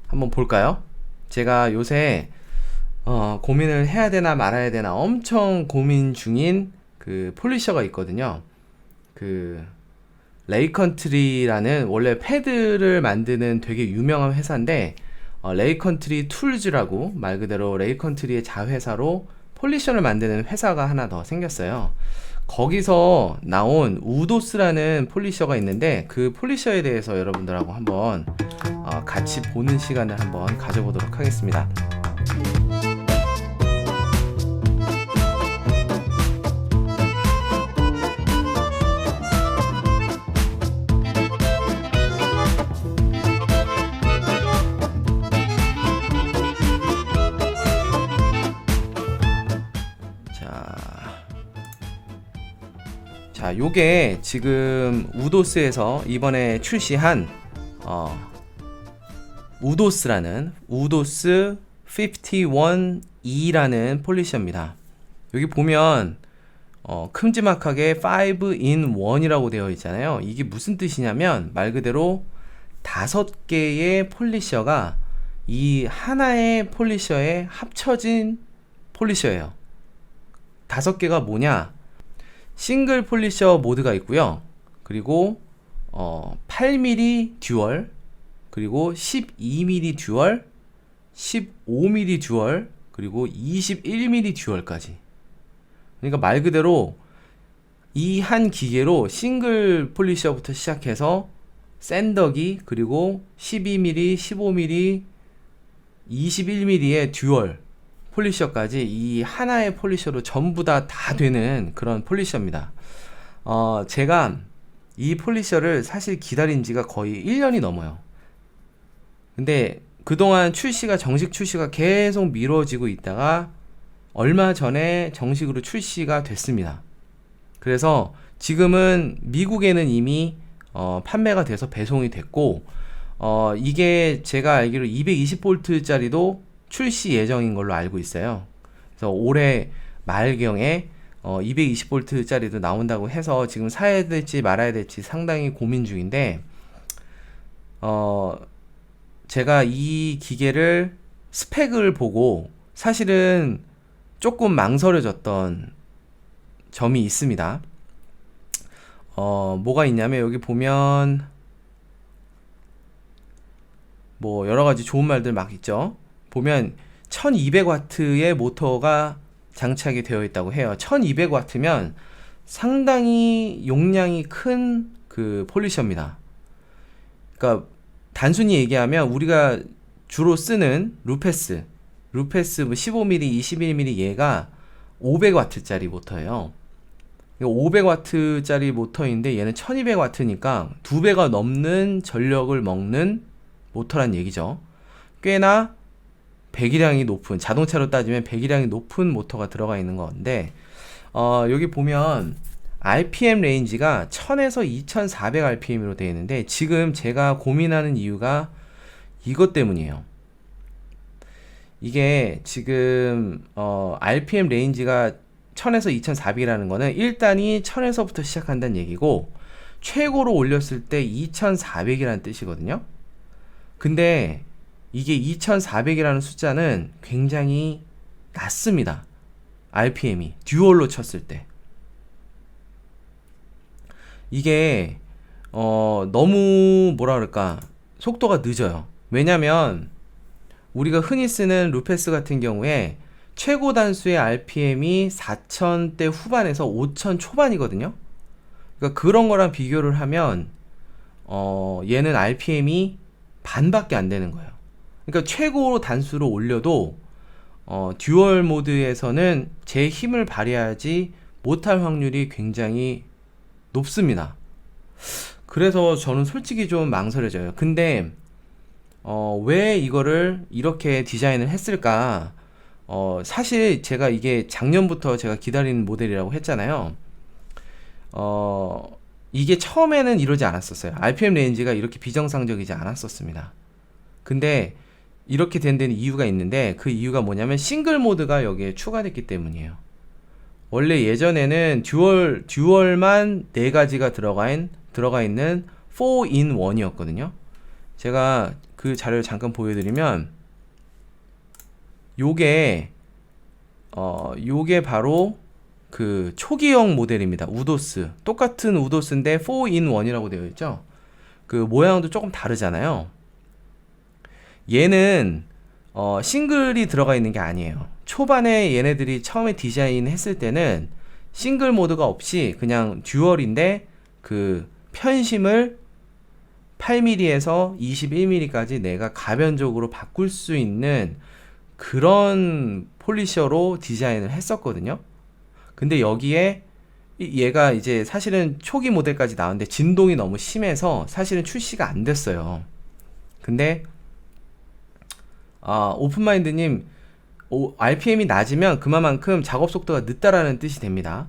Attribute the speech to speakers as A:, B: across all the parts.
A: 한번 볼까요? 제가 요새 고민을 해야 되나 말아야 되나 엄청 고민 중인 그 폴리셔가 있거든요. 그 레이컨트리라는 원래 패드를 만드는 되게 유명한 회사인데 레이컨트리 툴즈라고 말 그대로 레이컨트리의 자회사로 폴리셔를 만드는 회사가 하나 더 생겼어요. 거기서 나온 우도스라는 폴리셔가 있는데 그 폴리셔에 대해서 여러분들하고 한번 같이 보는 시간을 한번 가져보도록 하겠습니다. 자, 요게 지금 우도스에서 이번에 출시한 우도스라는 우도스 51E라는 폴리셔입니다. 여기 보면 큼지막하게 5-in-1이라고 되어 있잖아요. 이게 무슨 뜻이냐면 말 그대로 5개의 폴리셔가 이 하나의 폴리셔에 합쳐진 폴리셔예요. 5개가 뭐냐? 싱글 폴리셔 모드가 있고요. 그리고 8mm 듀얼, 그리고 12mm 듀얼, 15mm 듀얼, 그리고 21mm 듀얼까지. 그러니까 말 그대로 이 한 기계로 싱글 폴리셔부터 시작해서 샌더기, 그리고 12mm, 15mm, 21mm의 듀얼 폴리셔까지 이 하나의 폴리셔로 전부 다 되는 그런 폴리셔입니다. 제가 이 폴리셔를 사실 기다린 지가 거의 1년이 넘어요. 근데 그동안 정식 출시가 계속 미뤄지고 있다가 얼마 전에 정식으로 출시가 됐습니다. 그래서 지금은 미국에는 이미 판매가 돼서 배송이 됐고, 이게 제가 알기로 220V짜리도 출시 예정인 걸로 알고 있어요. 그래서 올해 말경에 220V짜리도 나온다고 해서 지금 사야 될지 말아야 될지 상당히 고민 중인데, 제가 이 기계를 스펙을 보고 사실은 조금 망설여졌던 점이 있습니다. 뭐가 있냐면 여기 보면 뭐 여러가지 좋은 말들 막 있죠. 보면 1200W의 모터가 장착이 되어 있다고 해요. 1200W면 상당히 용량이 큰 그 폴리셔입니다. 그러니까 단순히 얘기하면 우리가 주로 쓰는 루페스 뭐 15mm, 21mm 얘가 500W짜리 모터예요. 500W짜리 모터인데 얘는 1200W니까 2배가 넘는 전력을 먹는 모터란 얘기죠. 꽤나 배기량이 높은, 자동차로 따지면 배기량이 높은 모터가 들어가 있는 건데, 여기 보면 RPM 레인지가 1000에서 2400rpm으로 되어 있는데, 지금 제가 고민하는 이유가 이것 때문이에요. 이게 지금 RPM 레인지가 1000에서 2400이라는 거는 1단이 1000에서부터 시작한다는 얘기고, 최고로 올렸을 때 2400이라는 뜻이거든요. 근데 이게 2400이라는 숫자는 굉장히 낮습니다. RPM이 듀얼로 쳤을 때 이게 너무 뭐라 그럴까, 속도가 늦어요. 왜냐면 우리가 흔히 쓰는 루페스 같은 경우에 최고 단수의 RPM이 4000대 후반에서 5000 초반이거든요. 그러니까 그런 거랑 비교를 하면 얘는 RPM이 반밖에 안 되는 거예요. 그러니까 최고 단수로 올려도 듀얼 모드에서는 제 힘을 발휘하지 못할 확률이 굉장히 높습니다. 그래서 저는 솔직히 좀 망설여져요. 근데 왜 이거를 이렇게 디자인을 했을까? 사실 제가 이게 작년부터 제가 기다리는 모델이라고 했잖아요. 이게 처음에는 이러지 않았었어요. RPM 레인지가 이렇게 비정상적이지 않았었습니다. 근데 이렇게 된 데는 이유가 있는데, 그 이유가 뭐냐면 싱글 모드가 여기에 추가됐기 때문이에요. 원래 예전에는 듀얼만 4가지가 들어가 있는 4-in-1이었거든요. 제가 그 자료를 잠깐 보여드리면 요게 요게 바로 그 초기형 모델입니다. 우도스. 똑같은 우도스인데 4-in-1이라고 되어 있죠. 그 모양도 조금 다르잖아요. 얘는 싱글이 들어가 있는 게 아니에요. 초반에 얘네들이 처음에 디자인 했을 때는 싱글 모드가 없이 그냥 듀얼인데 그 편심을 8mm에서 21mm까지 내가 가변적으로 바꿀 수 있는 그런 폴리셔로 디자인을 했었거든요. 근데 여기에 얘가 이제 사실은 초기 모델까지 나왔는데 진동이 너무 심해서 사실은 출시가 안 됐어요. 근데 오픈마인드님, RPM이 낮으면 그만큼 작업 속도가 늦다라는 뜻이 됩니다.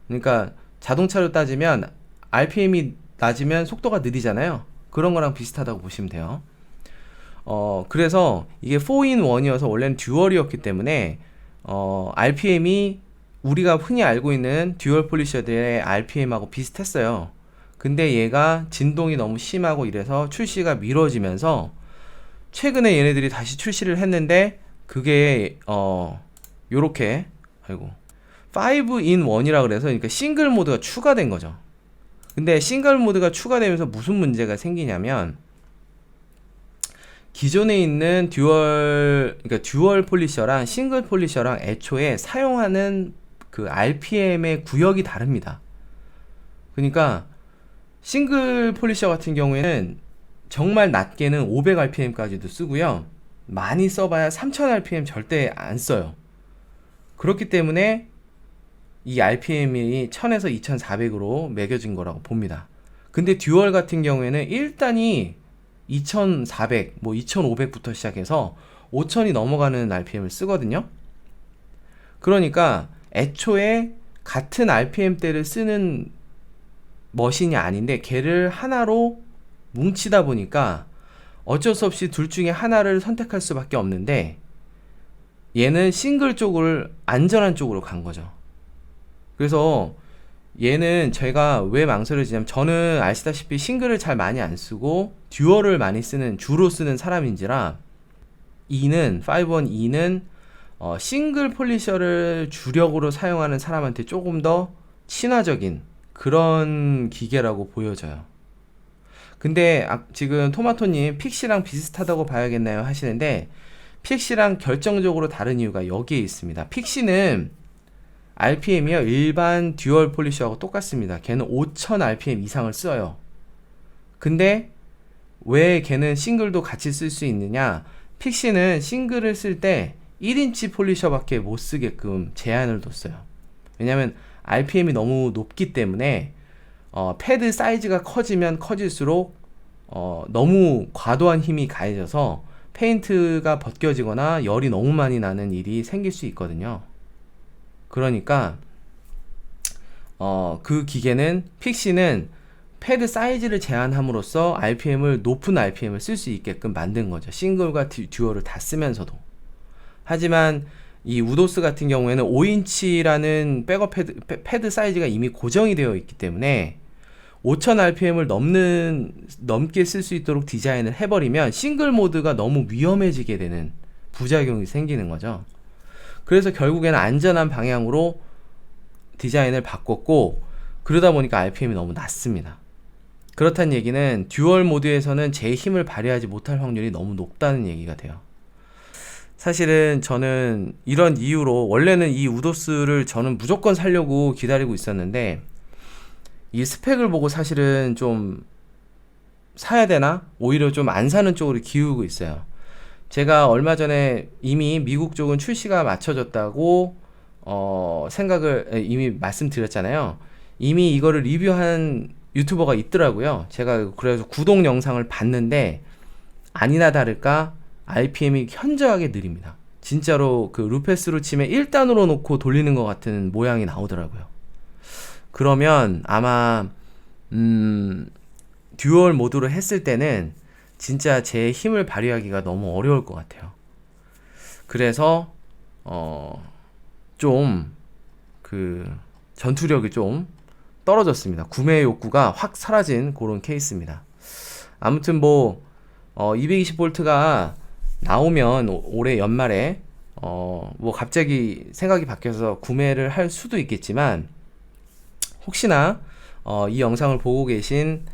A: 그러니까 자동차로 따지면 RPM이 낮으면 속도가 느리잖아요. 그런 거랑 비슷하다고 보시면 돼요. 그래서 이게 4-in-1이어서 원래는 듀얼이었기 때문에 RPM이 우리가 흔히 알고 있는 듀얼 폴리셔들의 RPM하고 비슷했어요. 근데 얘가 진동이 너무 심하고 이래서 출시가 미뤄지면서 최근에 얘네들이 다시 출시를 했는데 그게 요렇게 5-in-1이라 그래서 그러니까 싱글 모드가 추가된 거죠. 근데 싱글 모드가 추가되면서 무슨 문제가 생기냐면 기존에 있는 그러니까 듀얼 폴리셔랑 싱글 폴리셔랑 애초에 사용하는 그 RPM의 구역이 다릅니다. 그러니까 싱글 폴리셔 같은 경우에는 정말 낮게는 500rpm까지도 쓰고요. 많이 써봐야 3000rpm 절대 안 써요. 그렇기 때문에 이 RPM이 1000에서 2400으로 매겨진 거라고 봅니다. 근데 듀얼 같은 경우에는 1단이 2400, 뭐 2500부터 시작해서 5000이 넘어가는 RPM을 쓰거든요. 그러니까 애초에 같은 RPM대를 쓰는 머신이 아닌데 걔를 하나로 뭉치다 보니까 어쩔 수 없이 둘 중에 하나를 선택할 수밖에 없는데 얘는 싱글 쪽을 안전한 쪽으로 간 거죠. 그래서 얘는 제가 왜 망설여지냐면 저는 아시다시피 싱글을 잘 많이 안 쓰고 듀얼을 많이 주로 쓰는 사람인지라 5-in-2는 싱글 폴리셔를 주력으로 사용하는 사람한테 조금 더 친화적인 그런 기계라고 보여져요. 근데 지금 토마토님 픽시랑 비슷하다고 봐야겠나요 하시는데 픽시랑 결정적으로 다른 이유가 여기에 있습니다. 픽시는 RPM이요 일반 듀얼 폴리셔하고 똑같습니다. 걔는 5000rpm 이상을 써요. 근데 왜 걔는 싱글도 같이 쓸 수 있느냐? 픽시는 싱글을 쓸 때 1인치 폴리셔밖에 못 쓰게끔 제한을 뒀어요. 왜냐면 RPM이 너무 높기 때문에 패드 사이즈가 커지면 커질수록 너무 과도한 힘이 가해져서 페인트가 벗겨지거나 열이 너무 많이 나는 일이 생길 수 있거든요. 그러니까 그 기계는 픽시는 패드 사이즈를 제한함으로써 높은 RPM을 쓸 수 있게끔 만든 거죠. 싱글과 듀얼을 다 쓰면서도. 하지만 이 우도스 같은 경우에는 5인치라는 백업 패드 사이즈가 이미 고정이 되어 있기 때문에 5000rpm을 넘게 쓸 수 있도록 디자인을 해버리면 싱글 모드가 너무 위험해지게 되는 부작용이 생기는 거죠. 그래서 결국에는 안전한 방향으로 디자인을 바꿨고 그러다 보니까 RPM이 너무 낮습니다. 그렇다는 얘기는 듀얼 모드에서는 제 힘을 발휘하지 못할 확률이 너무 높다는 얘기가 돼요. 사실은 저는 이런 이유로 원래는 이 우도스를 저는 무조건 사려고 기다리고 있었는데 이 스펙을 보고 사실은 좀 사야 되나? 오히려 좀 안 사는 쪽으로 기우고 있어요. 제가 얼마 전에 이미 미국 쪽은 출시가 맞춰졌다고 생각을 이미 말씀드렸잖아요. 이미 이거를 리뷰한 유튜버가 있더라고요. 제가 그래서 구독 영상을 봤는데 아니나 다를까 RPM이 현저하게 느립니다. 진짜로 그 루페스로 치면 1단으로 놓고 돌리는 것 같은 모양이 나오더라고요. 그러면 아마 듀얼 모드로 했을 때는 진짜 제 힘을 발휘하기가 너무 어려울 것 같아요. 그래서 좀 그 전투력이 좀 떨어졌습니다. 구매 욕구가 확 사라진 그런 케이스입니다. 아무튼 뭐 220V가 나오면 올해 연말에 뭐 갑자기 생각이 바뀌어서 구매를 할 수도 있겠지만, 혹시나 이 영상을 보고 계신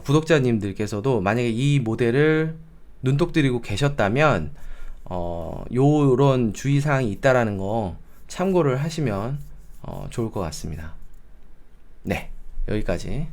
A: 구독자님들께서도 만약에 이 모델을 눈독 들이고 계셨다면 요런 주의사항이 있다라는 거 참고를 하시면 좋을 것 같습니다. 네, 여기까지.